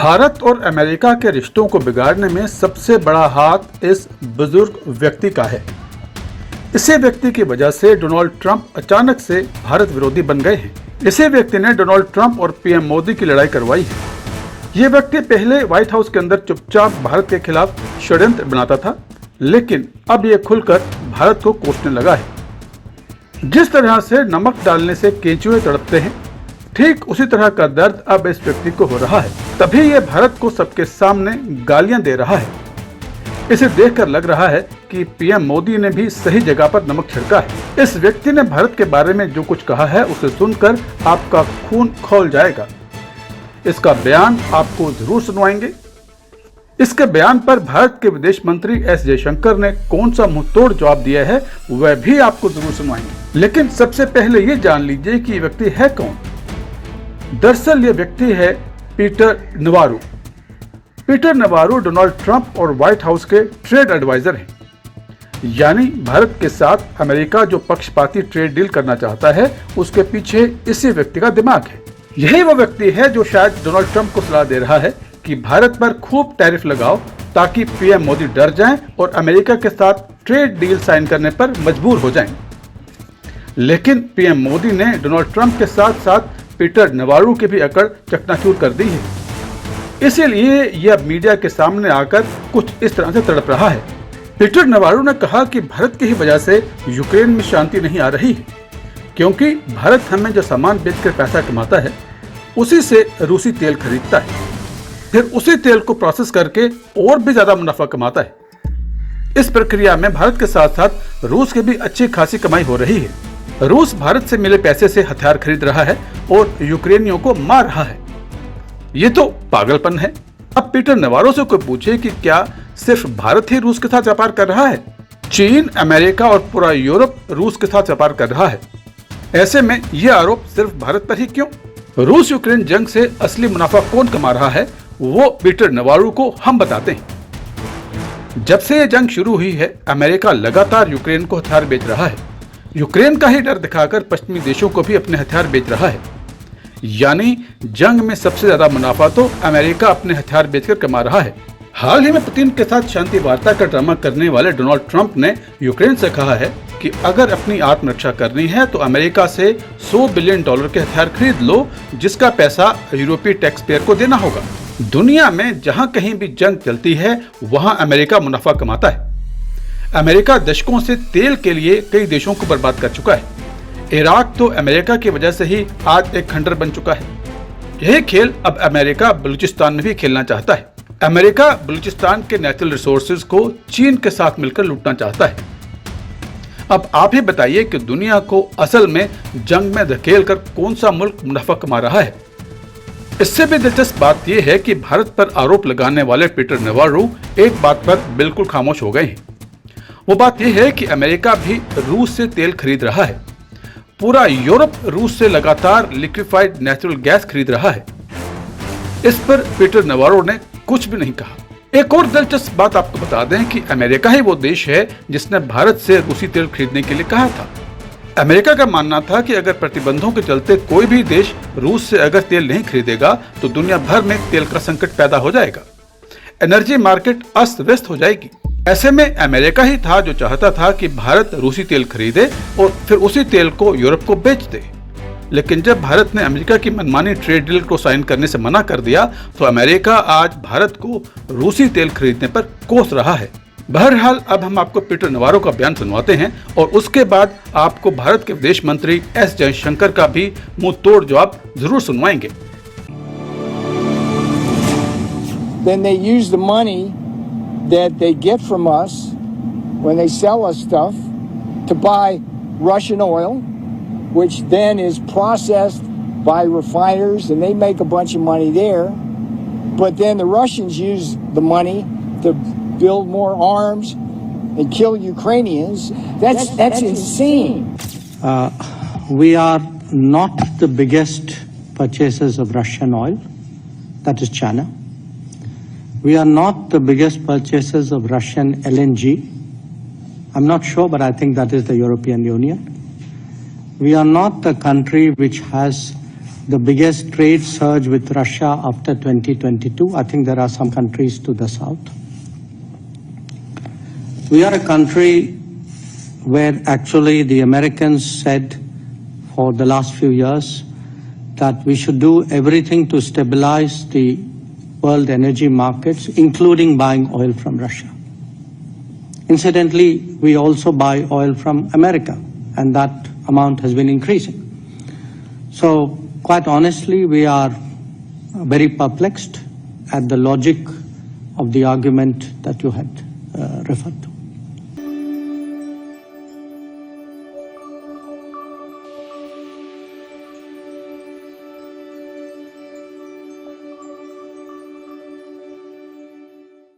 भारत और अमेरिका के रिश्तों को बिगाड़ने में सबसे बड़ा हाथ इस बुजुर्ग व्यक्ति का है। इसी व्यक्ति की वजह से डोनाल्ड ट्रंप अचानक से भारत विरोधी बन गए हैं। इसी व्यक्ति ने डोनाल्ड ट्रंप और पीएम मोदी की लड़ाई करवाई है। ये व्यक्ति पहले व्हाइट हाउस के अंदर चुपचाप भारत के खिलाफ षड्यंत्र बनाता था, लेकिन अब ये खुलकर भारत को कोसने लगा है। जिस तरह से नमक डालने से केंचुए तड़पते हैं, ठीक उसी तरह का दर्द अब इस व्यक्ति को हो रहा है। तभी ये भारत को सबके सामने गालियां दे रहा है। इसे देखकर लग रहा है कि पीएम मोदी ने भी सही जगह पर नमक छिड़का है। इस व्यक्ति ने भारत के बारे में जो कुछ कहा है उसे सुनकर आपका खून खौल जाएगा। इसका बयान आपको जरूर सुनवाएंगे। इसके बयान पर भारत के विदेश मंत्री एस जयशंकर ने कौन सा मुंहतोड़ जवाब दिया है वह भी आपको जरूर सुनवाएंगे। लेकिन सबसे पहले ये जान लीजिए कि ये व्यक्ति है कौन। दरअसल ये व्यक्ति है Peter Navarro. Peter Navarro Donald Trump और व्हाइट हाउस के ट्रेड एडवाइजर हैं। यानी भारत के साथ अमेरिका जो पक्षपाती ट्रेड डील करना चाहता है उसके पीछे इसी व्यक्ति का दिमाग है। यही वो व्यक्ति है जो शायद डोनाल्ड ट्रंप को सलाह दे रहा है कि भारत पर खूब टैरिफ लगाओ ताकि पीएम मोदी डर जाएं और अमेरिका के साथ ट्रेड डील साइन करने पर मजबूर हो जाएं। लेकिन पीएम मोदी ने डोनाल्ड ट्रंप के साथ साथ पीटर नवारो की भी अकड़ चकनाचूर कर दी है। इसीलिए यह मीडिया के सामने आकर कुछ इस तरह से तड़प रहा है। पीटर नवारो ने कहा कि भारत की ही वजह से यूक्रेन में शांति नहीं आ रही है, क्योंकि भारत हमें जो सामान बेचकर पैसा कमाता है उसी से रूसी तेल खरीदता है, फिर उसी तेल को प्रोसेस करके और भी ज्यादा मुनाफा कमाता है। इस प्रक्रिया में भारत के साथ साथ रूस की भी अच्छी खासी कमाई हो रही है। रूस भारत से मिले पैसे से हथियार खरीद रहा है और यूक्रेनियों को मार रहा है। ये तो पागलपन है। अब पीटर नवारो से कोई पूछे कि क्या सिर्फ भारत ही रूस के साथ व्यापार कर रहा है? चीन, अमेरिका और पूरा यूरोप रूस के साथ व्यापार कर रहा है। ऐसे में यह आरोप सिर्फ भारत पर ही क्यों? रूस यूक्रेन जंग से असली मुनाफा कौन कमा रहा है वो पीटर नवारो को हम बताते हैं। जब से यह जंग शुरू हुई है, अमेरिका लगातार यूक्रेन को हथियार बेच रहा है। यूक्रेन का ही डर दिखाकर पश्चिमी देशों को भी अपने हथियार बेच रहा है। यानी जंग में सबसे ज्यादा मुनाफा तो अमेरिका अपने हथियार बेचकर कमा रहा है। हाल ही में पुतिन के साथ शांति वार्ता का ड्रामा करने वाले डोनाल्ड ट्रंप ने यूक्रेन से कहा है कि अगर अपनी आत्मरक्षा करनी है तो अमेरिका से $100 बिलियन के हथियार खरीद लो, जिसका पैसा यूरोपीय टैक्स पेयर को देना होगा। दुनिया में जहां कहीं भी जंग चलती है वहां अमेरिका मुनाफा कमाता है। अमेरिका दशकों से तेल के लिए कई देशों को बर्बाद कर चुका है। इराक तो अमेरिका की वजह से ही आज एक खंडर बन चुका है। यही खेल अब अमेरिका बलूचिस्तान में भी खेलना चाहता है। अमेरिका बलूचिस्तान के नेचुरल रिसोर्सेज को चीन के साथ मिलकर लूटना चाहता है। अब आप ही बताइए कि दुनिया को असल में जंग में धकेलकर कौन सा मुल्क मुनाफा कमा रहा है? इससे भी दिलचस्प बात यह है कि भारत पर आरोप लगाने वाले पीटर नवारो एक बात पर बिल्कुल खामोश हो गए हैं। वो बात यह है कि अमेरिका भी रूस से तेल खरीद रहा है। पूरा यूरोप रूस से लगातार लिक्विफाइड नेचुरल गैस खरीद रहा है। इस पर पीटर नवारो ने कुछ भी नहीं कहा। एक और दिलचस्प बात आपको बता दें कि अमेरिका ही वो देश है जिसने भारत से रूसी तेल खरीदने के लिए कहा था। अमेरिका का मानना था कि अगर प्रतिबंधों के चलते कोई भी देश रूस से अगर तेल नहीं खरीदेगा तो दुनिया भर में तेल का संकट पैदा हो जाएगा, एनर्जी मार्केट अस्त व्यस्त हो जाएगी। ऐसे में अमेरिका ही था जो चाहता था कि भारत रूसी तेल खरीदे और फिर उसी तेल को यूरोप को बेच दे। लेकिन जब भारत ने अमेरिका की मनमानी ट्रेड डील को साइन करने से मना कर दिया तो अमेरिका आज भारत को रूसी तेल खरीदने पर कोस रहा है। बहरहाल अब हम आपको पीटर नवारो का बयान सुनवाते हैं और उसके बाद आपको भारत के विदेश मंत्री एस जयशंकर का भी मुंह तोड़ जवाब जरूर सुनवाएंगे। Then they use the money that they get from us when they sell us stuff to buy Russian oil, which then is processed by refiners and they make a bunch of money there. But then the Russians use the money to build more arms and kill Ukrainians. That's insane. We are not the biggest purchasers of Russian oil. That is China. We are not the biggest purchasers of Russian LNG. I'm not sure, but I think that is the European Union. We are not the country which has the biggest trade surge with Russia after 2022. I think there are some countries to the south. We are a country where actually the Americans said for the last few years that we should do everything to stabilize the world energy markets, including buying oil from Russia. Incidentally, we also buy oil from America, and that amount has been increasing. So, quite honestly, we are very perplexed at the logic of the argument that you had referred to.